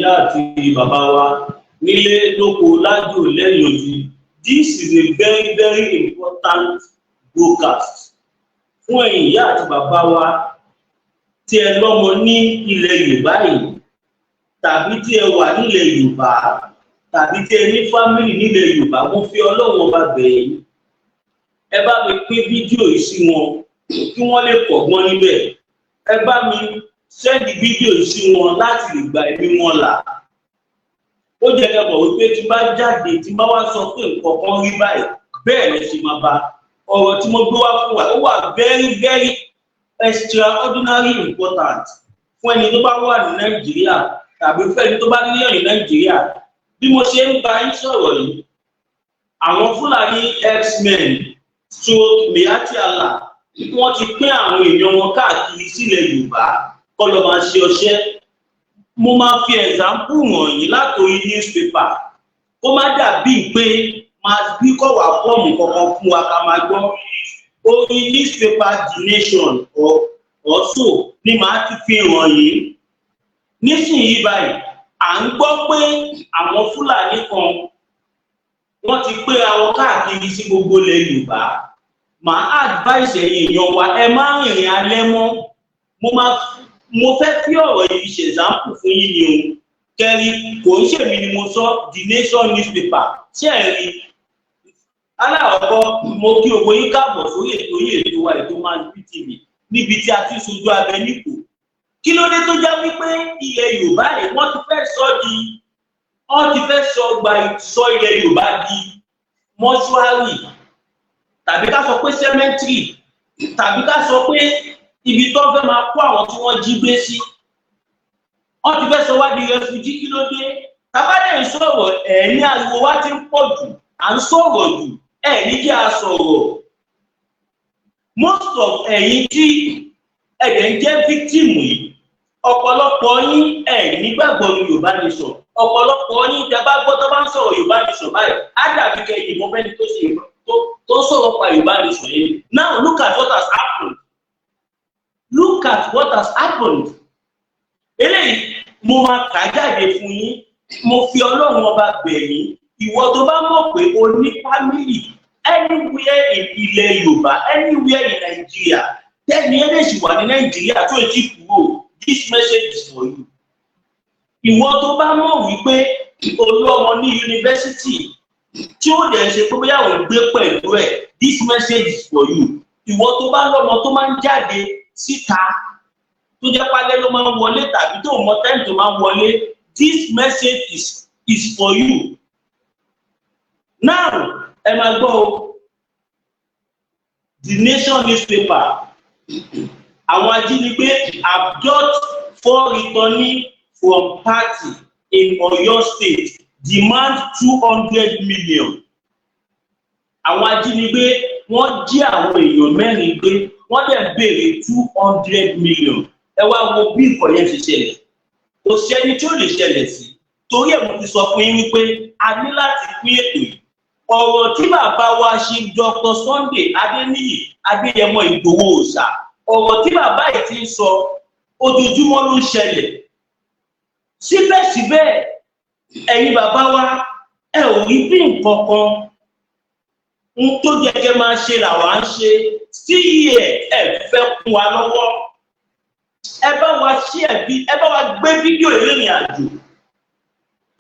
ìyá àti bàbá wa nílé lóko lájò lẹ́yìn odi. This is a very very important broadcast fún ẹ̀yin ìyá àti bàbá wa tí ẹ lọ́mọ ní ilẹ̀ Yorùbá yìí, tàbí tí ẹ wà nílẹ̀ Yorùbá, tàbí tí ẹ ní fámìlì nílẹ̀ Yorùbá. Mo fi Ọlọ́run ọba bẹ̀ yín, ẹ bá mi pín fídíò yìí sí wọn kí wọ́n lè kọ́gbọ́n níbẹ̀. Ẹ bá mi sẹ́ndì fídíò yìí sí wọn láti lè gba ẹ̀mí wọn là. Ó jẹ́ kẹ́ mọ̀ wípé tí bá jáde, tí bá wá sọ pé nǹkan kan rí báyìí, bẹ́ẹ̀ lẹ ṣe máa bá. Ọ̀rọ̀ tí mo gbé wá fún wa ó wà very very extraordinary important fún ẹni tó bá wà ní Nàìjíríà tàbí fún ẹni tó bá níyàn ní Nàìjíríà. Bí mo ṣe ń bá yín sọ̀rọ̀ yìí, àwọn Fúlàní X-Men stroke Miyetti Allah wọ́n ti pín àwọn èèyàn wọn káàkiri sílẹ̀ Yorùbá kọ́ lọ máa ṣe ọṣẹ́. Mo máa fi example wọ̀nyí látòrí newspaper kó má dàbí pé máa bí kọ́ wà fọ́ọ̀mù kankan fún wa ká máa gbọ́. Orí newspaper The Nation also ni màá ti fi hàn yín. Nísìnyí báyìí à ń gbọ́ pé àwọn Fúlàní kan wọ́n ti pé àwọn káàkiri sí gbogbo ilẹ̀ Yorùbá. Màá advice ẹ̀yin èèyàn wa, ẹ má rìnrìn alẹ́ mọ́. Mo fẹ́ fi ọ̀rọ̀ yìí ṣe example fún yín ni o. Kẹ́rí kò ń ṣèmi ni mo sọ, The Nation newspaper ṣé ẹ rí. Aláàkọ́ mo kí gbogbo yín káàbọ̀ sórí ètò wa ètò Man TV níbi tí a ti sojú abẹ nípò. Kí ló dé tó já wípé ilẹ̀ Yorùbá yìí wọ́n ti fẹ́ sọ ilẹ̀ Yorùbá di mọ́ṣúárì, tàbí ká sọ pé cemetery, tàbí ká sọ pé ibi tó fẹ́ máa kó àwọn tí wọ́n jí gbé sí. Wọ́n ti fẹ́ sọ wá di refugee. Kí ló dé? Tàbádẹ́ ń sọ̀rọ̀ ní ariwo wá ti ń pọ̀ jù, à ń sọ̀rọ̀ jù, ní kí a sọ̀rọ̀. Most of ẹ̀yin tí ẹ̀dẹ̀ ń jẹ́ victim yìí, ọ̀pọ̀lọpọ̀ yín nígbàgbọ́ ní Yorùbá Nation. Ọ̀pọ̀lọpọ̀ yín tẹ́ bá gbọ́ tó bá ń sọ̀rọ̀ Yorùbá Nation báyìí, á dàbí kẹ́yìn mọ́ fẹ́ni tó sọ̀rọ̀ pa Yorùbá Nation yìí. Now look at what has happened. Look at what has happened. Eléyìí mo máa kà jáde fún yín. Mo fi Ọlọ́run ọba bẹ̀ yín. Ìwọ tó bá mọ̀ pé o ní family anywhere in ilẹ̀ Yorùbá, anywhere in Nigeria, tẹ́ni ẹlẹ́sìn wà ní Nàìjíríà tó ti kúrò, this message is for you. Ìwọ tó bá mọ̀ wípé olóòmọ ní yunifásitì tí ó dẹ̀ ṣe pé bóyá òun gbé pẹ̀lú ẹ̀, this message is for you. Ìwọ tó bá lọ́mọ tó máa ń jáde síta tó jẹ́ pálẹ́ ló máa ń wọlé tàbí tó mọ tẹ́ǹtì tó máa ń wọlé, this message is for you. Now ẹ máa gbọ́ o, The Nation newspaper, àwọn ajínigbé abduct 4 returning from party in Oyo State, demand 200 million. Àwọn ajínigbé wọ́n jí àwọn èèyàn 4 gbé, wọ́n dẹ̀ béèrè 200 million. Ẹ wá wo bí nǹkan yẹn ṣe ṣẹlẹ̀. Kò sẹ́ni tí ó lè ṣẹlẹ̀ sí. Torí ẹ̀ mo ti sọ fún yín wípé a ní láti pín ètò yìí. Ọ̀rọ̀ tí bàbá wa ṣe Dr. Sunday Adéníyì Adéyẹmọ Ìgbòho Òòṣà, ọ̀rọ̀ tí bàbá yìí ti ń sọ ojoojúmọ́ ló ń ṣẹlẹ̀. Síbẹ̀síbẹ̀ ẹ̀yin bàbá wa ẹ ò rí bí nǹkan kan ń tó gẹ́gẹ́ máa ṣe làwa ń ṣe sí ẹ fẹ́ kún wa lọ́wọ́. Ẹ bá wa gbé fídíò ìrìn àjò.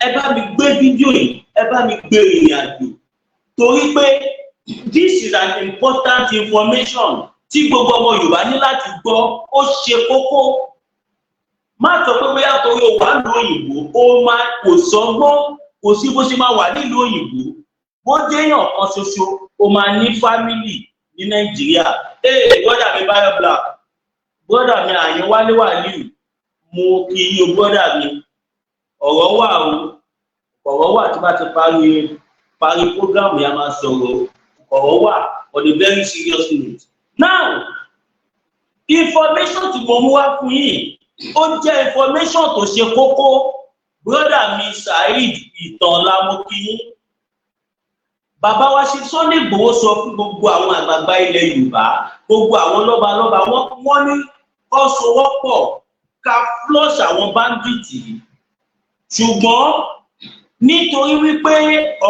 Ẹ bá mi gbé fídíò yìí, ẹ bá mi gbé ìrìn àjò. Torí pé this is an important information tí gbogbo ọmọ Yorùbá ní láti gbọ́, ó ṣe kókó. Má sọ pé bóyá torí o wà nílùú òyìnbó, kò sọ́gbọ́n, kò sí bó ṣe máa wà nílùú òyìnbó. Bó déyàn kan ṣoṣo, o máa ní fámìlì ní Nàìjíríà. Brother mi Bayo Black, brother mi Àyànwálé Wàlíù, mo kí yín o brother mi. Ọ̀rọ̀ wà tí bá ti parí program yà máa sọ̀rọ̀. Ọ̀rọ̀ wà on a very serious note. Now, information tí mo mú wá fún yín, ó jẹ́ information tó ṣe kókó. Brother mi Saheed Ìtànlá, mo kí yín. Bàbá wa ṣe Sunday Igboho sọ fún gbogbo àwọn àgbààgbà ilẹ̀ Yorùbá, gbogbo àwọn lọ́balọ́ba, wọ́n ní kó sowọ́pọ̀ ká flush àwọn bandits yìí. ṣùgbọ́n nítorí wípé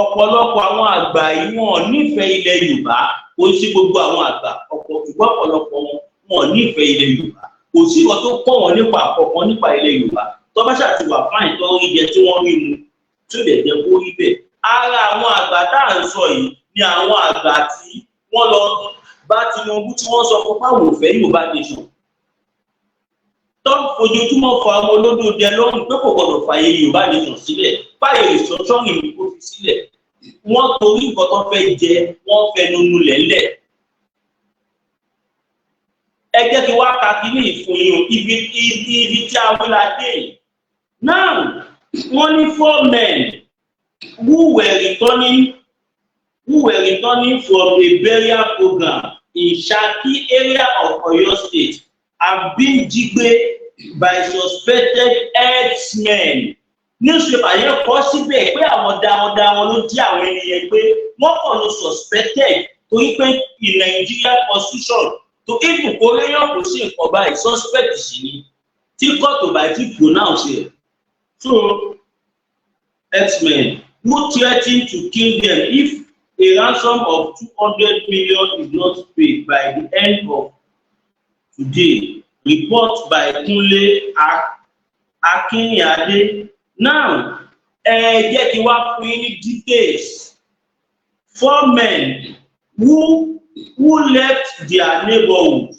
ọ̀pọ̀lọpọ̀ àwọn àgbà yìí wọn nífẹ̀ẹ́ ilẹ̀ Yorùbá, kò sí gbogbo àwọn àgbà ṣùgbọ́n ọ̀pọ̀lọpọ̀ wọn nífẹ̀ẹ́ ilẹ̀ Yorùbá, kò sí nǹkan tó kọ́ wọn nípa àkọ́kọ́ nípa ilẹ̀ Yorùbá, tó bá ṣàti wà fáìn tó rí jẹ tí wọ́n rí mu tí ó lè jẹ́ kó rí bẹ́ẹ̀. Ara àwọn àgbà tá à ń sọ yìí ni àwọn àgbà tí wọ́n lọ bá Tinubu tí wọ́n sọ fún fáwọn òfẹ́ Yorùbá nation, tó ń fojoojúmọ́ fọ àwọn olódòdẹ lọ́rùn pé kò gbọdọ̀ fààyè Yorùbá nation sílẹ̀, fààyè ìṣọ́ṣọ́rìn ní kó fi sílẹ̀. Wọ́n torí nǹkan tó fẹ́ jẹ wọ́n fẹnu nulẹ̀ lẹ̀. Ẹ jẹ́ kí wá ka kíní ìfòyìn ibi tí a wí la dé. Now, wọ́n ní 4 men who were returning from a burial program in Shaki area of Oyo State have been jigbe by suspected herdsmen. Newspaper yẹn kọ síbẹ̀ pé àwọn darandaran ló jí àwọn ènìyàn pé wọ́n kàn ló suspected torí pé in Nigeria constitution to even korean kò sí nǹkan báyìí suspect sí ni tí kóòtù bá ti pronounce it. So herdsmen who threatened to kill them if a ransom of 200 million is not paid by the end of today. Report by Kunle Akiniade. Now, jẹ́ kí wá fún yín ní details. 4 men who left their neighborhood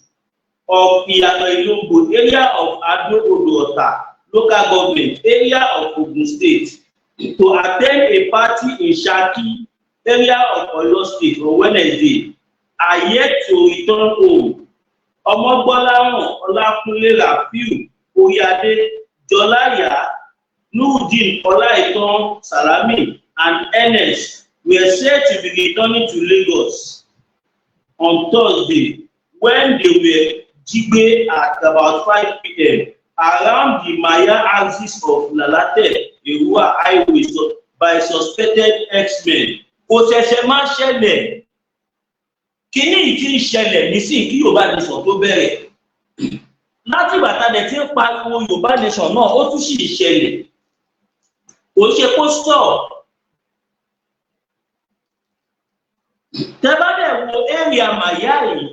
of Iyano-Ilogbo area of Ado-Odo-Ota local government area of Ogun State to attend a party in Shaki area of Oyo State on Wednesday are yet to return home. Ọmọgbọ́láhàn Ọlákúnlé Rafiu Oyade Jọláyà Nurudeen Ọláìtàn Salami and Ernest were said to be returning to Lagos on Thursday when they were jigbe at about 5 p.m. around the Maya axis of Lalate Èrúwà highway by suspected herdsmen. Kò ṣẹ̀ṣẹ̀ máa ṣẹlẹ̀. Kíní ìtí ń ṣẹlẹ̀ nísìnyí kí Yorùbá nation tó bẹ̀rẹ̀. Láti bàtà dẹ̀ tí ń pariwo Yorùbá nation náà ó tún sì ṣẹlẹ̀. Kò ṣe kó stop. Tẹ́ bá dẹ̀ wo area Maya yìí,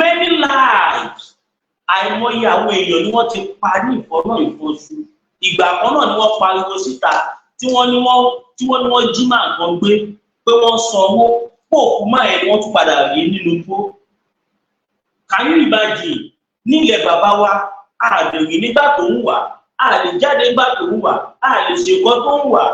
many lives, àìmọye àwọn èèyàn ni wọ́n ti parí ìfọ́nà ìfọ́sù. Ìgbà kan náà ni wọ́n pariwo síta tí wọ́n ní wọ́n jí máa kan gbé pé wọ́n sanwó òkú máa ẹ̀ wọ́n tún padà rí nínú igbó. Can you imagine nílẹ̀ bàbá wa a lè rí nígbà tó ń wà, a lè jáde nígbà tó ń wà, a lè ṣe nǹkan tó ń wà.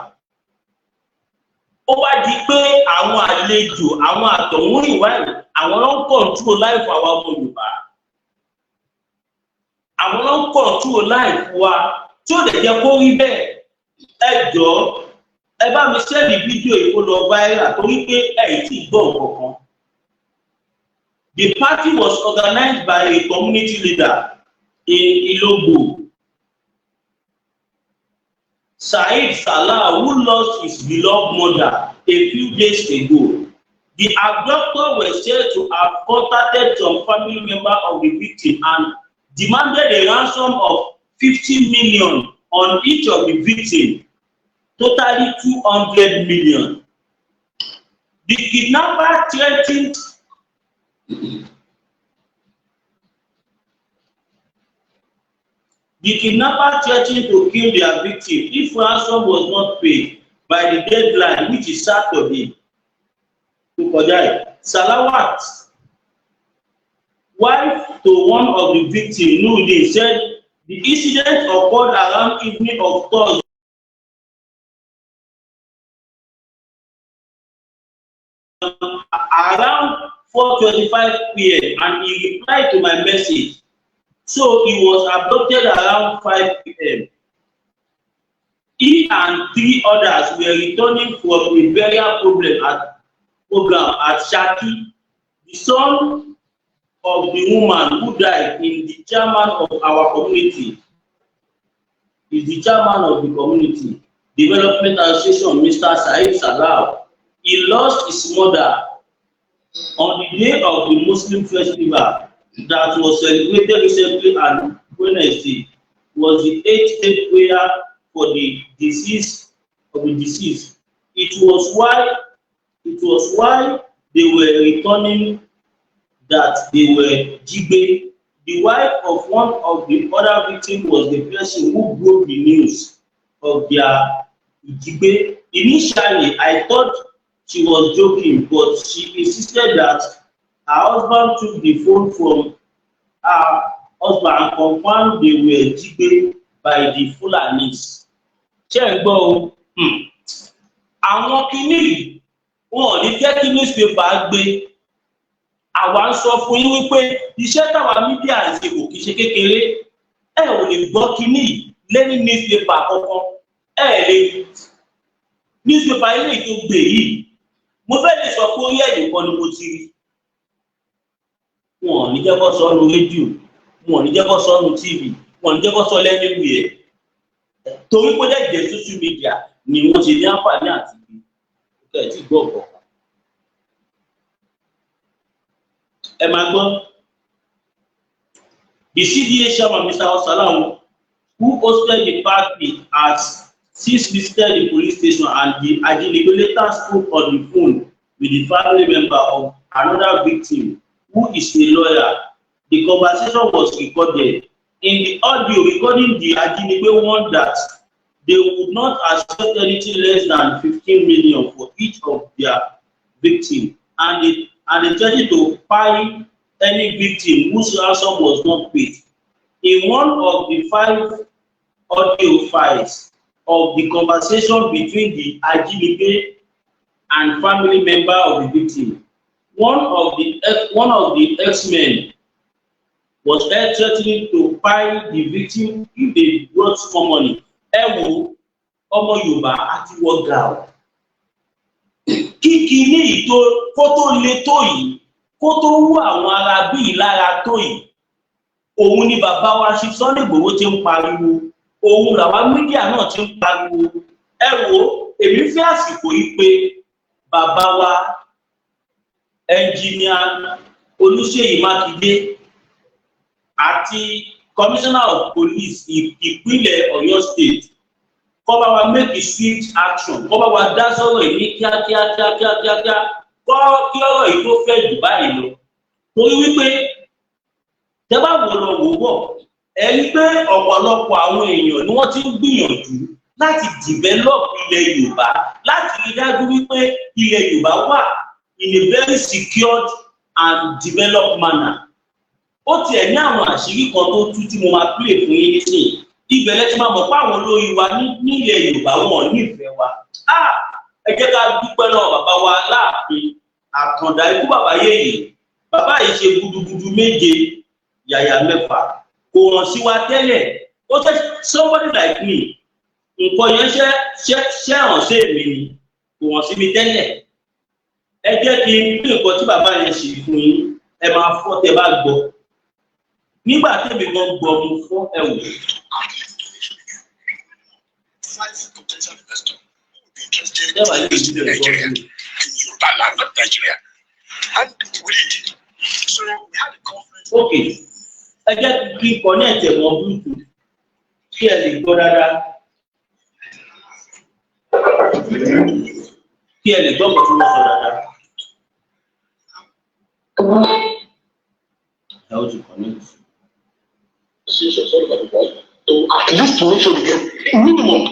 Ó wá di pé àwọn àlejò àwọn àtọ̀húnrìnwá yìí àwọn ló ń control life àwọn ọmọ Yorùbá. Àwọn ló ń control life wa tí ó lè jẹ́ kó rí bẹ́ẹ̀. Ẹ jọ̀ọ́ ẹ bá mi sẹ́ẹ̀lì fídíò ìkólọ viral torí pé ẹ̀ tí gbọ́ nǹkan. The party was organized by a community leader in Ilogbo, Saheed Salah, who lost his beloved mother a few days ago. The abductors were said to have contacted some family members of the victim and demanded a ransom of 50 million on each of the victims. Totally 200 million. The kidnapper threatened to kill their victim if ransom was not paid by the deadline, which is Saturday. Salawat, wife to one of the victims, Nurudeen, said the incident occurred around evening of Thursday. Around 4:25 p.m. and he replied to my message. So he was abducted around 5 p.m. He and 3 others were returning from a burial program at Shaki. The son of the woman who died is the chairman of our community. Development Association, Mr. Saheed Salah. He lost his mother on the day of the Muslim festival that was celebrated recently on Wednesday. Was the 8th day prayer for the disease of the deceased. It was why they were returning that they were jigbe. The wife of one of the other victims was the person who broke the news of their jigbe. Initially, I thought she was joking, but she insisted that her husband took the phone from her husband and confirmed they were jigbe by the Fulanis. Ṣé ẹ gbọ́ o? Àwọn kìíní yìí wọn ò ní jẹ́ kí newspaper gbé. Àwa ń sọ fún yín wípé iṣẹ́ táwa mídíà ń ṣe kò kí ṣe kékeré. Ẹ ò lè gbọ́ kìíní yìí lẹ́ni newspaper kankan. Ẹ lè newspaper ilé tó gbé yìí. Mo fẹ́ lè sọ pé orí ẹ̀yìn kan ni mo ti rí. Wọn ò ní jẹ́ kó sọ ọ́nù rédíò, wọn ò ní jẹ́ kó sọ ọ́nù TV, wọn ò ní jẹ́ kó sọ lẹ́nu ìwé ẹ̀. Torí pé lẹ́jẹ̀ social media ni wọ́n ṣe ní àǹfààní àti ìgbé ẹ̀ tí gbọ́ ọ̀pọ̀. Ẹ máa gbọ́. The CDA chairman, Mr. Osalan, who hosted the party, has since visited the police station, and the ajínigbé later spoke on the phone with the family member of another victim, who is a lawyer. The conversation was recorded. In the audio recording, the ajínigbé warned that they would not accept anything less than 15 million for each of their victims, and they threatened to fine any victim whose ransom was not paid. In one of the 5 audio files of the conversation between the ajínigbé and family member of the victim, one of the X-men was threatening to fine the victim if they brought small money. Ẹ wo ọmọ Yorùbá àti wọ́gà o. Kíkì ní ìtò kó tó le tó yìí, kó tó wú àwọn ará bíi lára tó yìí. Òun ni bàbá wa ṣe Sunday Igboho ti ń pariwo. Òun làwa mídíà náà ti ń pariwo. Ẹ wo èmi fẹ́ àsìkò yìí pé bàbá wa ẹnjìníà Olúṣèyí Mákindé àti Commissioner of Police ìpínlẹ̀ Ọ̀yọ́ State kó bá wa make a swift action, kó bá wa dá sọ̀rọ̀ yìí ní kíákíá kí ọ̀rọ̀ yìí tó fẹ́ jù báyìí lọ. Torí wípé tẹ́ bá wò lọ wò bọ̀ ẹni pé ọ̀pọ̀lọpọ̀ àwọn èèyàn ni wọ́n ti ń gbìyànjú láti develop ilẹ̀ Yorùbá, láti rí dájú wípé ilẹ̀ Yorùbá wà in a very secured and developed manner. Ó tiẹ̀ ní àwọn àṣírí kan tó tú tí mo máa play fún yín nísìnyí. Ìbẹ̀rẹ̀ tí máa mọ̀ pé àwọn olórí wa nílẹ̀ Yorùbá wọn nífẹ̀ẹ́ wa. Ẹ jẹ́ ká dúpẹ́ lọ́wọ́ bàbá wa Láàfin Àtàndá ikú bàbá Yèyé. Bàbá yìí ṣe gudugudu méje yàyà mẹ́fà. Kò hàn sí wa tẹ́lẹ̀. Ó jẹ́ somebody like me. Nǹkan yẹn ṣẹ́ hàn sí èmi ni. Kò hàn sí mi tẹ́lẹ̀. Ẹ jẹ́ kí n pín nǹkan tí bàbá yẹn ṣe fún yín. Ẹ máa fọ́ tẹ́ bá gbọ́. Nígbà tẹ́mi gan gbọ́ mo fọ́ ẹ wò. 5 potential investors who would be interested in investing in Nigeria, in Yoruba land, not Nigeria. And we did. So we had a conference. Okay. Ẹ jẹ́ kí n connect ẹ̀wọ̀n Bluetooth kí ẹ lè gbọ́ dáadáa. Kí ẹ lè gbọ́ nǹkan tí wọ́n sọ dáadáa. How to connect? To at least to make sure we get minimum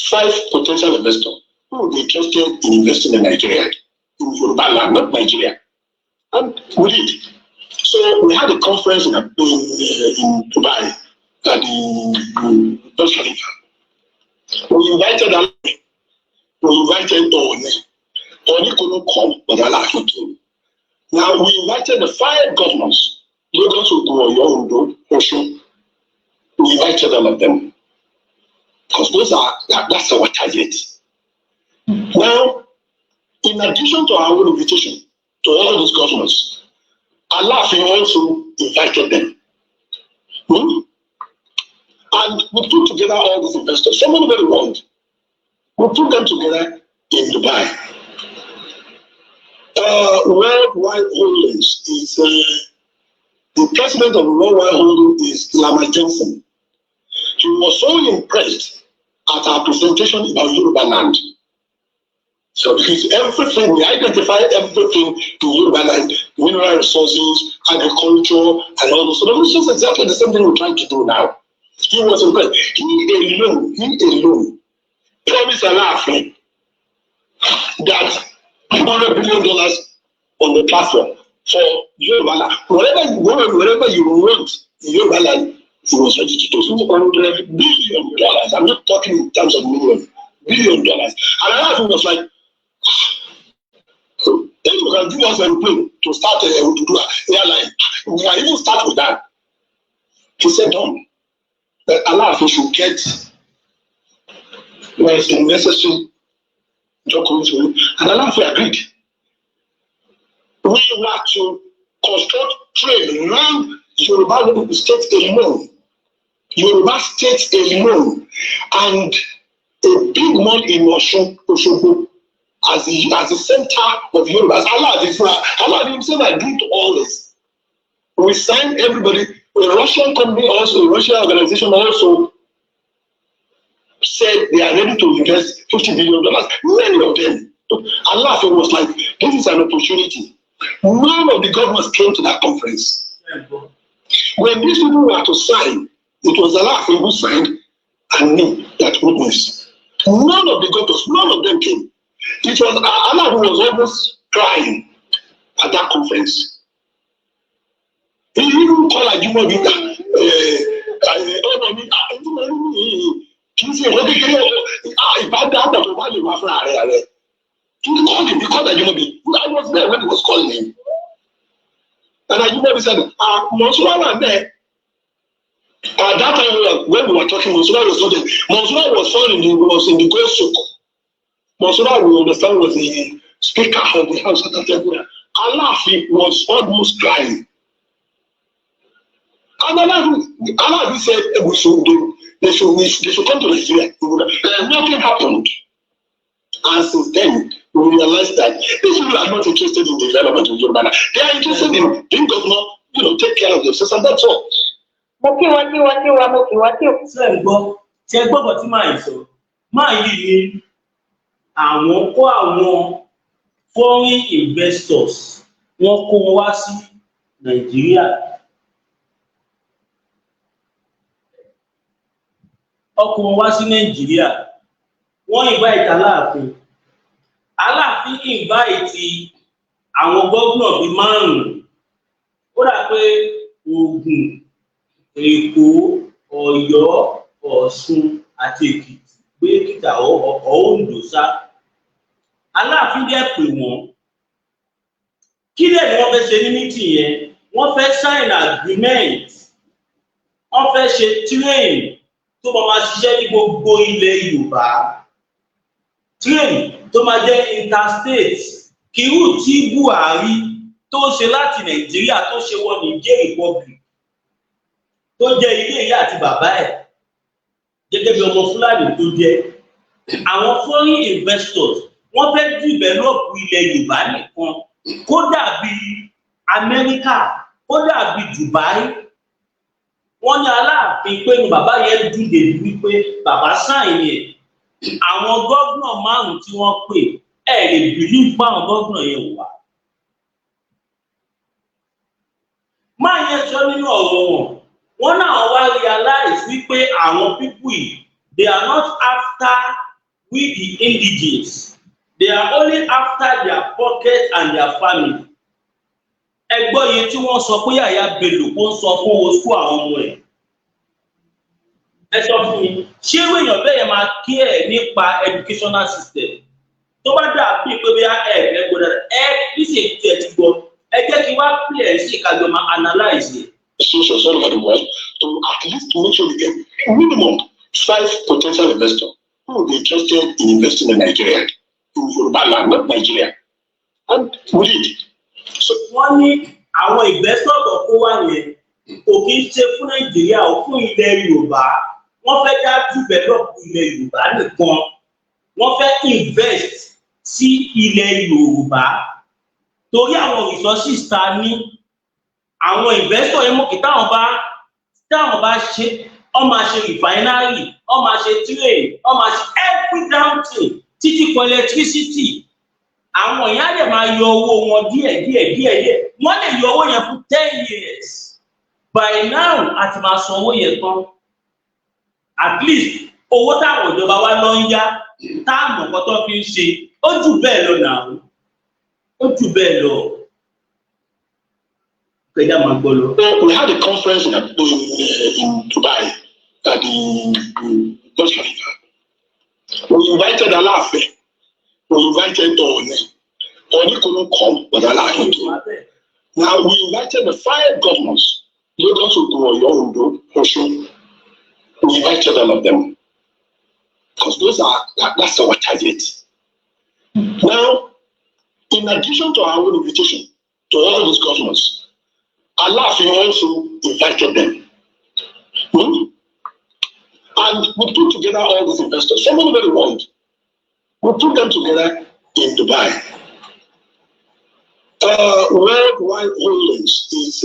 5 potential investors who would be interested in investing in Nigeria, in Yoruba land, not Nigeria. And we did. So we had a conference in Dubai at the Burj Khalifa. We invited them. We invited Oni couldn't come, but Allah came. Now we invited the 5 governors. Lagos, Ondo, Osun. We invited all of them because that's our target. Now, in addition to our own invitation to all these governors, Allah also invited them. And we put together all these investors. Someone very wronged. We put them together in Dubai. Worldwide Holdings is the president of Worldwide Holdings is Lama Johnson. He was so impressed at our presentation about Yoruba land. So because everything, we identify everything in Yoruba land, mineral resources, agriculture, and all those. So it's just exactly the same thing we're trying to do now. He was impressed. He alone promised Alaafin that $100 billion on the platform for Yoruba land. Whatever you want in Yoruba land, he was ready to do. $200 billion. I'm not talking in terms of millions, $1 billion. And Alaafin was like, if you can give us a plane to start to do an airline, we can even start with that. He said, "Don't. That Alaafin should get where it's necessary documents for you." And Alaafin agreed. We were to construct train around Yoruba state alone, Yoruba state alone, and a big mall in Osogbo as the center of Yoruba. Allah himself agreed to all this. We signed everybody. A Russian company also, a Russian organization also said they are ready to invest $50 billion. Many of them. Allah was like, this is an opportunity. None of the governors came to that conference. When these people were to sign, it was Allah who signed and me that witnessed. None of the governors, none of them came. It was Allah who was almost crying at that conference. He even called Ajimobi I was there when he was calling him. And Ajimobi said, Monsura was there. At that time when we were talking, Monsura was not there. Monsura was in the Great Soko. Monsura, we understand, was the speaker of the House of Atakura. Alaafin was almost crying. And Allah said they should come to Nigeria. Nothing happened. And since then, we realized that these people are not interested in the development of Yoruba. They are interested in being governor, take care of themselves, and that's all. Ṣé gbọ́ bọ̀ tí máa sọ máa yí ni àwọn kó àwọn foreign investors wọ́n kó wọn wá sí Nàìjíríà. Ọkọ̀ wọn wá sí Nàìjíríà. Wọ́n invite Aláàfin. Aláàfin invite àwọn gómìnà bíi 5. Ó dà pé Ògùn, Èkó, Ọ̀yọ́, Ọ̀ṣun àti Èkìtì gbé Èkìtì Oǹdó sá. Aláàfin dẹ̀ pè wọ́n. Kí lè ní wọ́n fẹ́ ṣe ní meeting yẹn? Wọ́n fẹ́ sign agreement. Wọ́n fẹ́ ṣe train tó máa ṣiṣẹ́ ní gbogbo ilẹ̀ Yorùbá. Train tó máa jẹ́ interstate. Kírù tí Buhari tó ṣe láti Nàìjíríà tó ṣe wọ Niger Republic tó jẹ́ ilé ìyá àti bàbá ẹ̀ gẹ́gẹ́ bí ọmọ Fúlàní tó jẹ́. Àwọn foreign investors wọ́n fẹ́ develop ilẹ̀ Yorùbá nìkan kó dàbí Amẹ́ríkà, kó dàbí Dubai. Wọ́n ní Aláàfin pé ní bàbá yẹn dúdè wípé bàbá sáìn yẹn. Àwọn gómìnà 5 tí wọ́n pè lè believe pé àwọn gómìnà yẹn wà. Máa yẹn sọ nínú ọ̀rọ̀ wọn. Wọ́n náà wá realize wípé àwọn people yìí, they are not after we the indigenous. They are only after their pocket and their family. Ẹgbọ́ yìí tí wọ́n sọ pé Yàyà Bello kó ń sọ fún owó school àwọn ọmọ ẹ̀. Ẹ sọ fún mi, ṣé èèyàn bẹ́ẹ̀ yẹn máa kí ẹ̀ nípa educational system? Tó bá dà bí pé bí ẹ gbọ́dọ̀ níṣẹ́ tí ẹ ti gbọ́, ẹ jẹ́ kí wá pè ẹ̀ sí ìkájọ máa analyze it. Institutions all over the world to at least make sure we get minimum 5 potential investors who will be interested in investing in Nigeria, in Yoruba land, not Nigeria. And we did. So wọ́n ní àwọn investors tó kó wá yẹn kò kí ń ṣe fún Nàìjíríà ó fún ilẹ̀ Yorùbá. Wọ́n fẹ́ dá develop ilẹ̀ Yorùbá nìkan. Wọ́n fẹ́ invest sí ilẹ̀ Yorùbá. Torí àwọn resources ta ní àwọn investor yẹn mọ̀ kí táwọn bá ṣe ó máa ṣe refinery, ó máa ṣe train, ó máa ṣe every damn thing títí kan electricity. Àwọn èèyàn lè máa yọ owó wọn díẹ̀. Wọ́n lè yọ owó yẹn fún 10 years. By now, a ti máa san owó yẹn tán. At least, owó táwọn ìjọba wa lọ ń yá, táàmù nǹkan tó fi ń ṣe, ó jù bẹ́ẹ̀ lọ náà. Ó jù bẹ́ẹ̀ lọ. Kẹjá máa gbọ́ lọ. We had a conference in Dubai at the Burj Khalifa. We invited Alaafin. We invited Ooni. Ooni couldn't come, but Alaafin came. Now we invited the 5 governors. Lagos, Oyo, Ondo, Osun. We invited all of them because that's our target. Now, in addition to our own invitation to all these governors, Alaafin also invited them. And we put together all these investors. Some of them want. We put them together in Dubai. Worldwide Holdings is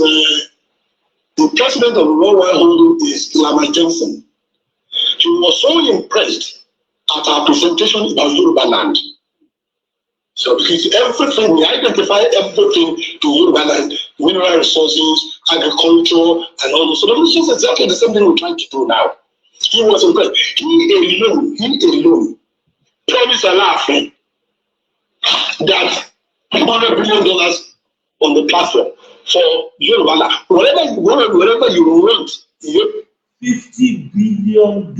the president of Worldwide Holdings is Lama Jensen. He was so impressed at our presentation about Yoruba land. So because everything, we identify everything to Yoruba land, mineral resources, agriculture, and all those. So this is exactly the same thing we're trying to do now. He was impressed. He alone promised Alaafin that $100 billion on the platform for Yoruba land. Whatever you want, $50 billion.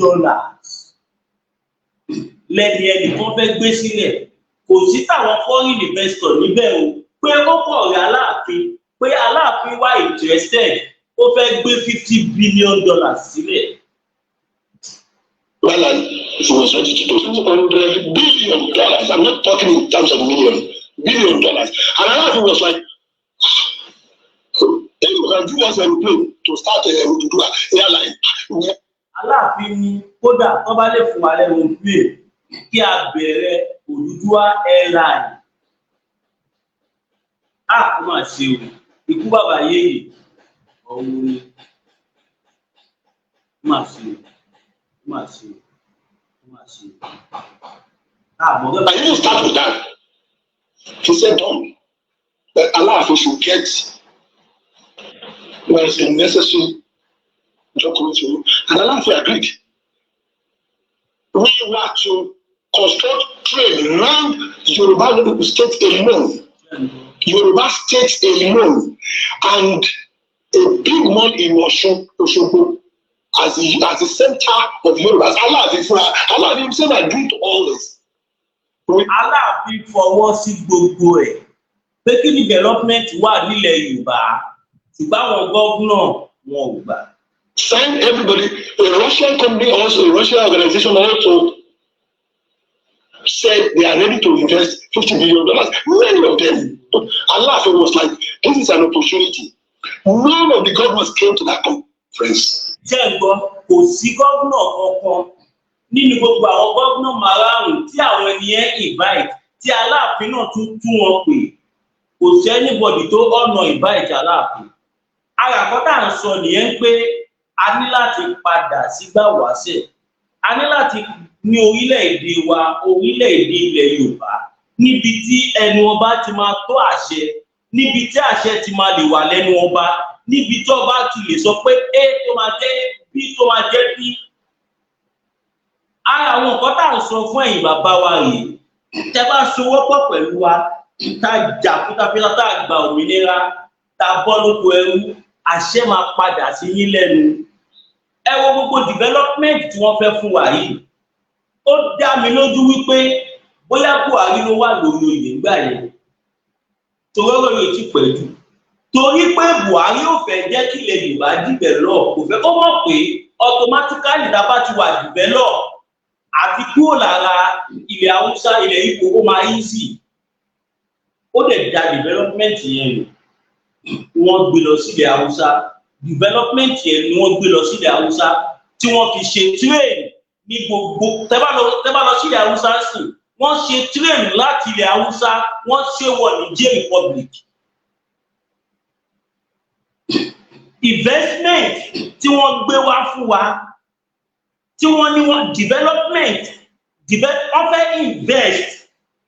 Lẹ́ni ẹnìkan fẹ́ gbé sílẹ̀. Kò sí táwọn foreign investor níbẹ̀ o. Pé ó kọ̀ rí Aláàfin. Pé Aláàfin wá interested. Ó fẹ́ gbé $50 billion sílẹ̀. Well, it was ready to do $200 billion. I'm not talking in terms of million, $1 billion. And Aláàfin was like, if you can give us a plane to start to do an airline. Aláàfin ni kódà tó bá lè fún wa lẹ́nu plane kí a bẹ̀rẹ̀ Odùduwà airline. Ó máa ṣe o, ikú bàbá yéyè ọ̀hún ni. Ó máa ṣe o. I didn't start with that. He said, "Don't." But Aláàfin should get was a necessary document for you. And Aláàfin agreed. We were to construct trade around Yoruba state alone. Yoruba state alone. And a big mall in Osogbo as the center of Yoruba. Aláàfin himself agreed to all this. Aláàfin fọwọ́ sí gbogbo ẹ̀. Pé kí development wà nílẹ̀ Yorùbá. Ṣùgbọ́n àwọn gómìnà wọn ò gbà. Sign everybody. A Russian company also, a Russian organization also said they are ready to invest $50 billion. Many of them. Aláàfin was like, this is an opportunity. None of the governors came to that conference. Ṣé ń gbọ́, kò sí gómìnà kankan nínú gbogbo àwọn gómìnà márùn-ún tí àwọn ènìyàn invite tí Aláàfin náà tún wọn pè. Kò sí anybody tó ọ̀nà invite Aláàfin. Àràkọ́tà ń sọ nìyẹn pé a ní láti padà sígbà wáṣẹ̀. A ní láti ní orílẹ̀-èdè wa, orílẹ̀-èdè ilẹ̀ Yorùbá, níbi tí ẹnu ọba ti máa tó àṣẹ, níbi tí àṣẹ ti máa lè wà lẹ́nu ọba, níbi tí ọba ti lè sọ pé A tó máa jẹ́ B tó máa jẹ́ B. Ara àwọn nǹkan tá à ń sọ fún ẹ̀yin bàbá wa rèé. Tẹ́ bá sowọ́pọ̀ pẹ̀lú wa, tá jà fútafíta tá gba òmìnira, tá bọ́ lóko ẹrú, àṣẹ máa padà sí yín lẹ́nu. Ẹ wo gbogbo development tí wọ́n fẹ́ fún wa yìí. Ó dá mi lójú wípé bóyá Buhari ló wà lórí oyè nígbà yẹn. Torí ọ̀rọ̀ yóò ti pẹ́ jù. Torí pé Buhari ò fẹ́ jẹ́ kí ilẹ̀ Yorùbá develop. Kò fẹ́ kó mọ̀ pé automatically tá bá ti wà develop àti kúrò lára ilẹ̀ Haúsá, ilẹ̀ Ìgbò ó máa easy. Ó dẹ̀ da development yẹn lò. Wọ́n gbé lọ sílẹ̀ Haúsá. Development yẹn ni wọ́n gbé lọ sílẹ̀ Haúsá tí wọ́n fi ṣe train ní gbogbo. Tẹ́ bá lọ sílẹ̀ Haúsá sí, wọ́n ṣe train láti ilẹ̀ Haúsá, wọ́n ṣe wọ̀ ní J Republic. Investment tí wọ́n gbé wá fún wa tí wọ́n ní wọ́n development wọ́n fẹ́ invest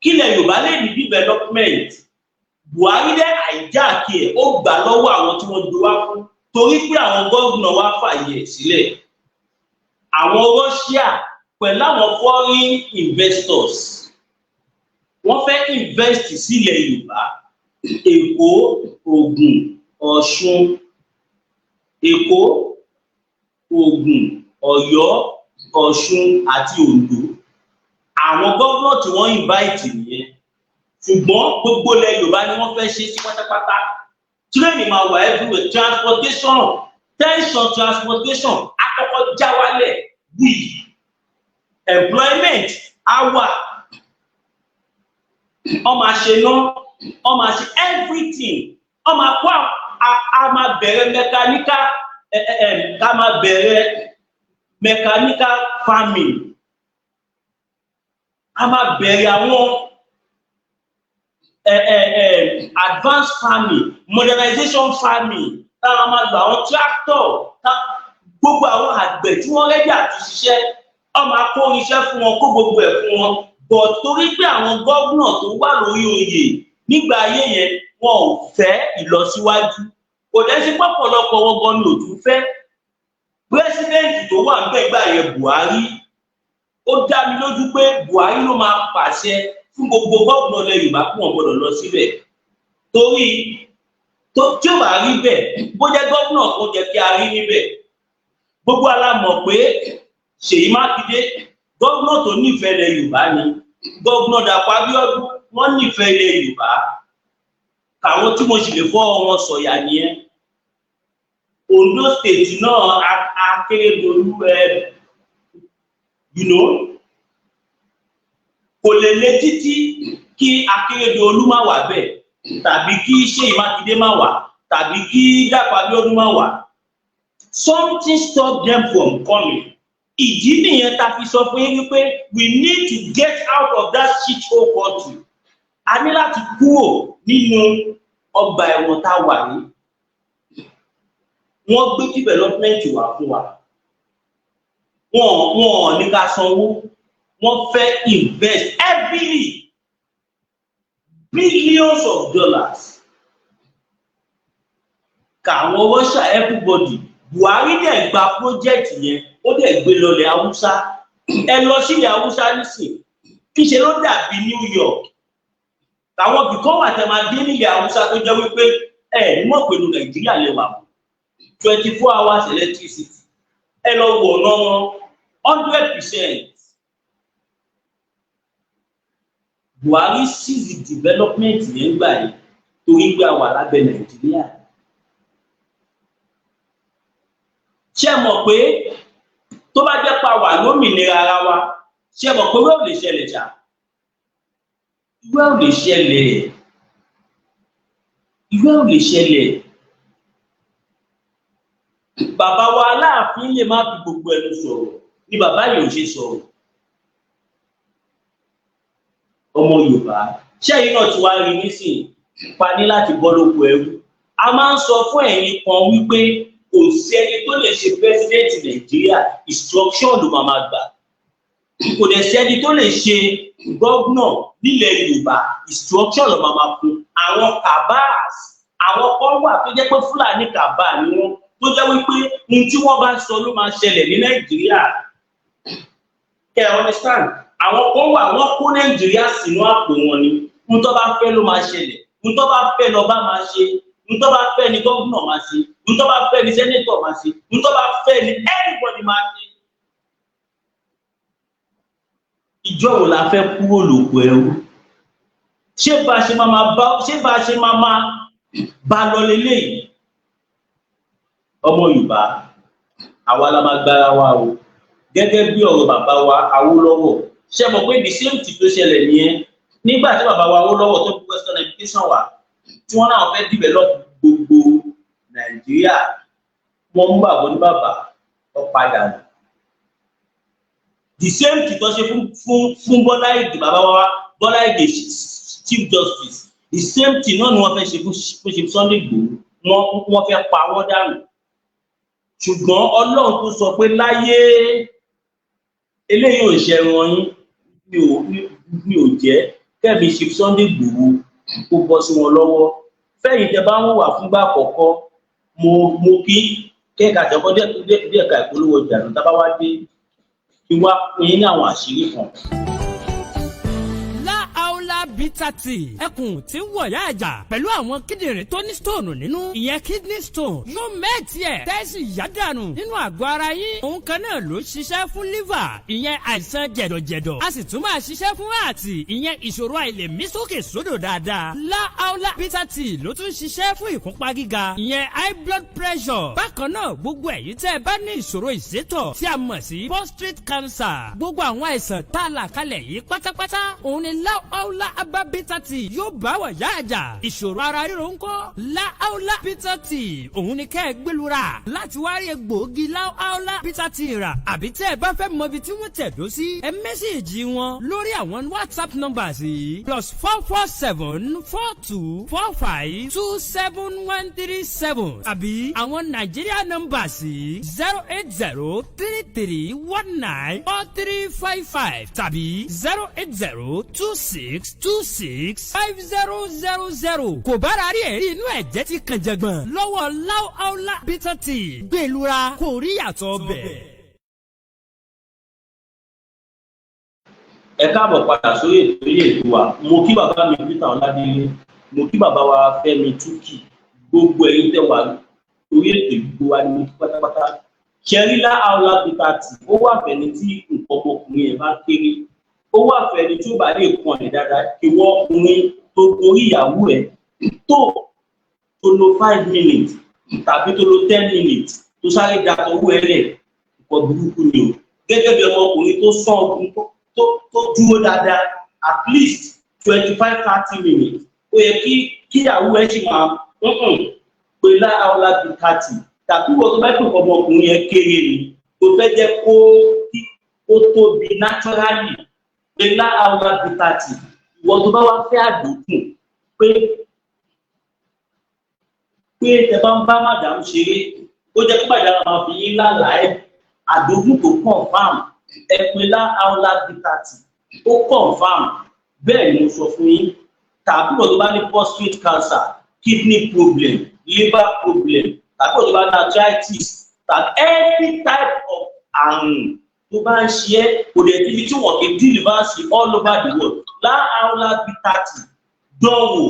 kílẹ̀ Yorùbá lè ní development Buhari dẹ́ àìjáàkì ẹ̀ ó gbà lọ́wọ́ àwọn tí wọ́n gbé wá fún torí pé àwọn gómìnà wá fàyè sílẹ̀ àwọn Russia pẹ̀lú àwọn foreign investors wọ́n fẹ́ invest sílẹ̀ Yorùbá Èkó Ògùn Ọ̀ṣun Èkó Ògùn Ọ̀yọ́ Ọ̀ṣun àti Oǹdó àwọn gómìnà tí wọ́n invite nìyẹn ṣùgbọ́n gbogbo ilẹ̀ Yorùbá ni wọ́n fẹ́ ṣe sí pátápátá tírẹ́ẹ̀nì máa wà everywhere transportation tension transportation àkọ́kọ́ já wálẹ̀ wíì employment á wà wọ́n máa ṣe ná wọ́n máa ṣe everything wọ́n máa kó a máa bẹ̀rẹ̀ mechanical farming a máa bẹ̀rẹ̀ àwọn advanced farming modernization farming táwọn máa lò àwọn tractor gbogbo àwọn àgbẹ̀ tí wọ́n rẹ́dí àti ṣiṣẹ́ wọ́n máa kó iṣẹ́ fún wọn kó gbogbo ẹ̀ fún wọn but torí pé àwọn gómìnà tó wà lórí oyè nígbà ayé yẹn wọn ò fẹ́ ìlọsíwájú kò dẹ́ sí pọ̀pọ̀lọpọ̀ wọn gan ni òtún fẹ́ pírẹsidẹ́ǹtì tó wà nígbà yẹn Buhari ó dá mi lójú pé Buhari ló máa pàṣẹ fún gbogbo gómìnà ilẹ̀ Yorùbá kí wọ́n gbọ́dọ̀ lọ síbẹ̀ torí tí ó bá rí bẹ́ẹ̀ bó jẹ́ gómìnà kó jẹ́ kí a rí níbẹ̀ gbogbo alámọ̀ pé Ṣèyí Mákindé gómìnà tó nífẹ̀ẹ́ ilẹ̀ Yorùbá ni gómìnà Dàpọ̀ Abíọ́dún wọ́n nífẹ̀ẹ́ ilẹ̀ Yorùbá káwọn tí mo sì lè fọ́ wọn sọ̀yà nìyẹn Ondo state náà Akérédolú kò lè lé títí kí Akérédolú má wà bẹ́ẹ̀ tàbí kí Ṣèyí Mákindé má wà tàbí kí Dàpọ̀ Abíọ́dún má wà something stop them from coming ìdí nìyẹn ta fi sọ fún yín wípé we need to get out of that shithole country a ní láti kúrò nínú ọgbà ẹ̀wọ̀n tá a wà ní wọ́n gbé development wá fún wa wọ́n ní ká sanwó wọ́n fẹ́ invest heavily billions of dollars káwọn Russia everybody Buhari dẹ̀ gba project yẹn ó dẹ̀ gbé lọlẹ̀ Haúsá ẹ lọ sílẹ̀ Haúsá nísìn kí ṣe ló dàbí New York àwọn bìkan wà tẹ́ máa dé nílẹ̀ Haúsá tó jẹ́ wípé ẹ ní mọ̀ pẹ̀lú Nàìjíríà lè wà 24 hours electricity ẹ lọ wọ̀ ọ̀nà wọn 100%. Buhari seize the development yẹn gbà yìí torí gbé àwọn alábẹ́ Nàìjíríà. Ṣé mọ̀ pé tó bá jẹ́ pa wà lómìnira ara wa ṣé mọ̀ pé wẹ́ẹ̀ ò lè ṣẹlẹ̀ ṣá ìwé ò lè ṣẹlẹ̀ bàbá wa Aláàfin lè má fi gbogbo ẹnu sọ̀rọ̀ ni bàbá yìí ò ṣe sọ̀rọ̀ ọmọ Yorùbá ṣẹ́yìn náà ti wá rí nísìnyí pa ní láti bọ́ lóko ẹrú a máa ń sọ fún ẹ̀yin kan wípé kò sí ẹni tó lè ṣe president Nàìjíríà instruction ló máa gbà kò dẹ̀ sí ẹni tó lè ṣe governor nílẹ̀ Yorùbá instruction ló máa fún àwọn kabas àwọn kan wà tó jẹ́ pé Fúlàní kaba ni wọ́n tó jẹ́ wípé ohun tí wọ́n bá sọ ló máa ṣẹlẹ̀ ní Nàìjíríà kẹ́ ẹ understand àwọn kan wà wọ́n kó Nàìjíríà sínú àpò wọn ni ohun tó bá fẹ́ ló máa ṣẹlẹ̀ ohun tó bá fẹ́ lọ́ba máa ṣe ohun tó bá fẹ́ ni gómìnà máa ṣe ohun tó bá fẹ́ ni sẹ́nétọ̀ máa ṣe ohun tó bá fẹ́ ni everybody máa ṣe. Ìjọ wo la fẹ́ kúrò lóko ẹrú ṣé bá a ṣe máa bá lọ lélẹ́yìí ọmọ Yorùbá àwa la máa gbára wa o gẹ́gẹ́ bí ọ̀rọ̀ bàbá wa Awólọ́wọ̀ ṣé mọ̀ pé the same thing tó ṣẹlẹ̀ nìyẹn nígbà tí bàbá wa Awólọ́wọ̀ tó fi western education wà tí wọ́n náà fẹ́ develop gbogbo Nàìjíríà wọ́n mú bàbá ní bàbá ọ̀padà the same thing tó ṣe fún Bọ́lá Ìgè bàbá wa Bọ́lá Ìgè Chief Justice the same thing náà ni wọ́n fẹ́ ṣe fún Sunday Igboho wọ́n fẹ́ pa wọ́n dànù ṣùgbọ́n Ọlọ́run tó sọ pé láyé eléyìí ò ṣe wọn yín mi ò jẹ́ kẹ́mi Chief Sunday Igboho kó bọ́ sí wọn lọ́wọ́. Fẹ́yìn tẹ bá ń wà fúngbà àkọ́kọ́ mo kí kẹ́ka àtẹ̀kọ́ díẹ̀ ká ìpolówó ọjà ló tábà wá dé kí wá pín in ní àwọn àṣírí kan. Bitter tea ẹkùn tí ń wọ̀yá àjà pẹ̀lú àwọn kíndìnrín tó ní stone nínú ìyẹn kidney stone yóò mẹ́ẹ̀tì ẹ̀ tẹ́sí yádànù nínú àgọ́ ara yín. Òun kan náà ló ṣiṣẹ́ fún liver ìyẹn àìsàn jẹ̀dọ̀jẹ̀dọ̀ a sì tún máa ṣiṣẹ́ fún ààtì ìyẹn ìṣòro àìlèmí sókè sódò dáadáa. La bitter tea ló tún ṣiṣẹ́ fún ìkúnpá gíga ìyẹn high blood pressure. Bákan náà gbogbo ẹ̀yin tẹ́ ẹ bá ní ìṣòro ìsétọ̀ tí a mọ̀ sí prostate cancer gbogbo àwọn àìsàn tá a là kalẹ̀ yìí pátápátá òun ni La bitter tea yóò bá wà yá àjà ìṣòro ara ríro ńkọ́ La bitter tea òun ni kẹ́ ẹ gbẹlura láti wá rí egbòogi La bitter tea rà àbí tẹ́ ẹ bá fẹ́ mọ ibi tí wọ́n tẹ̀dó sí ẹ mẹ́sẹ̀gì wọn lórí àwọn WhatsApp numbers yìí +44742452737 àbí àwọn Nigeria numbers yìí 08033194355 tàbí 08026265000 kò bára rí ẹ̀rí inú ẹ̀jẹ̀ ti kàn jẹ̀gbọ̀n lọ́wọ́ La bitter tea gbẹ̀lura kò rí yàtọ̀ bẹ̀. Ẹ káàbọ̀ padà sórí ètò wa mo kí bàbá mi Peter Ọládélé mo kí bàbá wa Fẹ́mi Túkì gbogbo ẹ̀yin tẹ́ wà lórí ètò gbogbo wa ni mo kí pátápátá. Ṣẹ́rí La bitter tea ó wà fẹ́ni tí nǹkan ọmọkùnrin ẹ̀ bá kéré ó wà fẹ́ni tí ó bá lè kún ọ̀nì dáadáa kí wọ́n ọkùnrin tó gorí ìyàwó ẹ̀ tó lo 5 minutes tàbí tó lo 10 minutes tó sáré da owó ẹ̀ lẹ̀ nǹkan burúkú ni o. Gẹ́gẹ́ bí ọmọkùnrin tó sán ọdún tó dúró dáadáa at least 25-30 minutes ó yẹ kí ìyàwó ẹ̀ ṣì máa pé La bitter tea tàbí wọ́n tó bá tó ọmọkùnrin ẹ̀ kéré ni tó fẹ́ jẹ́ kó tóbi naturally pé La bitter tea ìwọ tó bá wá fẹ́ àdókùn pé tẹ bá ń bá màdàmú ṣeré ó jẹ́ pé màdàmú máa fi yín lálàá àdókùn tó confam ẹ pé La bitter tea ó confam bẹ́ẹ̀ ni mo sọ fún yín tàbí ìwọ tó bá ní prostate cancer kidney problem liver problem tàbí ìwọ tó bá ní arthritis tàbí any type of àrùn tó bá ń ṣe é kò dẹ̀ níbi tí wọ́n kì í deliver sí all over the world La bitter tea dánwò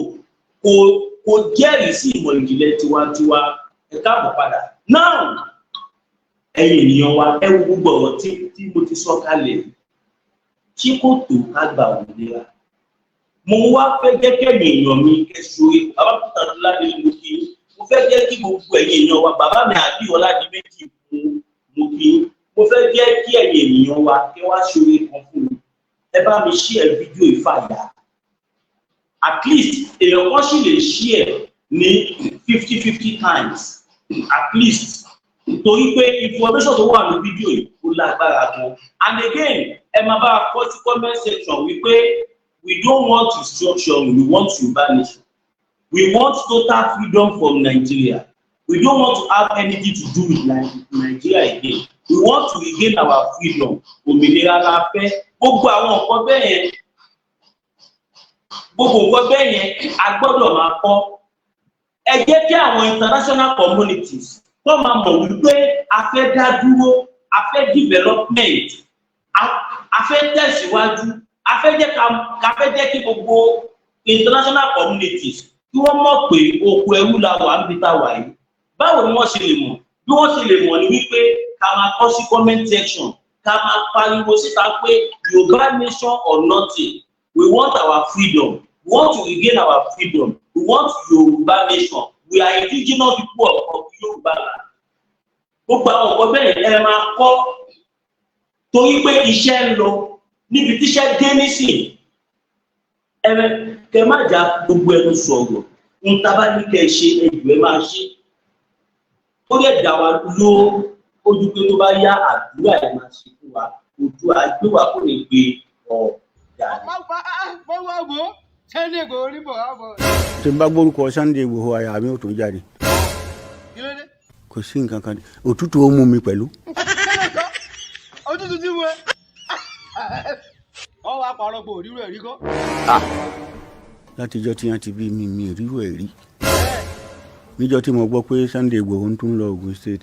kò jẹ́rìí sí ìmọ̀ ìjìnlẹ̀ tiwantiwa ẹ káàbọ̀ padà. Now ẹ̀yin ènìyàn wa ẹ wo gbogbo ọ̀rọ̀ tí mo ti sọ kalẹ̀ tí kò tó ká gba òmìnira mo wá fẹ́ jẹ́ kẹ́mi èèyàn mi kẹ́sọ̀rẹ́ bàbá Peter Ọládélé mo kí mo fẹ́ jẹ́ kí gbogbo ẹ̀yin èèyàn wa bàbá mi àbí Ọládìméjì mo kí mo fẹ́ jẹ́ kí ẹ̀yin ènìyàn wa kí wá ṣoore kan fún mi ẹ bá mi share fídíò ìfàyà at least èèyàn kan sì lè share ní 50 times at least torí pé information tó wà ní fídíò yìí ó lágbára gan and again ẹ máa bá a kọ sí comment section wípé we don't want instruction we want Yorùbá nation we want total freedom from Nigeria we don't want to have anything to do with Nigeria again we want to regain our freedom òmìnira la fẹ́ gbogbo àwọn nǹkan bẹ́ẹ̀ yẹn a gbọ́dọ̀ máa kọ́ ẹ jẹ́ kí àwọn international communities tó máa mọ̀ wípé a fẹ́ dá dúró a fẹ́ development a fẹ́ tẹ̀síwájú a fẹ́ jẹ́ kí gbogbo international communities kí wọ́n mọ̀ pé oko ẹrú la wà níbi tá a wà yìí báwo ni wọ́n ṣe lè mọ̀ bí wọ́n ṣe lè mọ̀ ni wípé ká máa kọ sí comment section ká máa pariwo síta pé Yorùbá nation or nothing we want our freedom we want to regain our freedom we want Yorùbá nation we are indigenous people of Yorùbá land gbogbo àwọn ọkọ bẹ́ẹ̀ ẹ máa kọ́ torí pé iṣẹ́ ń lọ níbi tíṣẹ́ dé nísìn kẹ má jà gbogbo ẹnu sọ̀rọ̀ ń tábà ní kẹ ṣe ẹjọ́ ẹ máa ṣe ó lè dá wa ló ojú pé tó bá yá àdúrà ẹ máa ṣe fún wa ojú àgbé wa kò ní gbé ọ̀dà. tí n bá gbórúkọ Sunday Igboho àyà mi ò tún jáde kò sí nǹkan kan òtútù ó mú mi pẹ̀lú. òtútù ti wọ ọ wá parọ́ pé òrírò ẹ̀rí kọ́. látijọ́ tí wọ́n ti bí mi ríru ẹ̀ rí níjọ́ tí mo gbọ́ pé Sunday Igboho ń tún lọ Ògùn State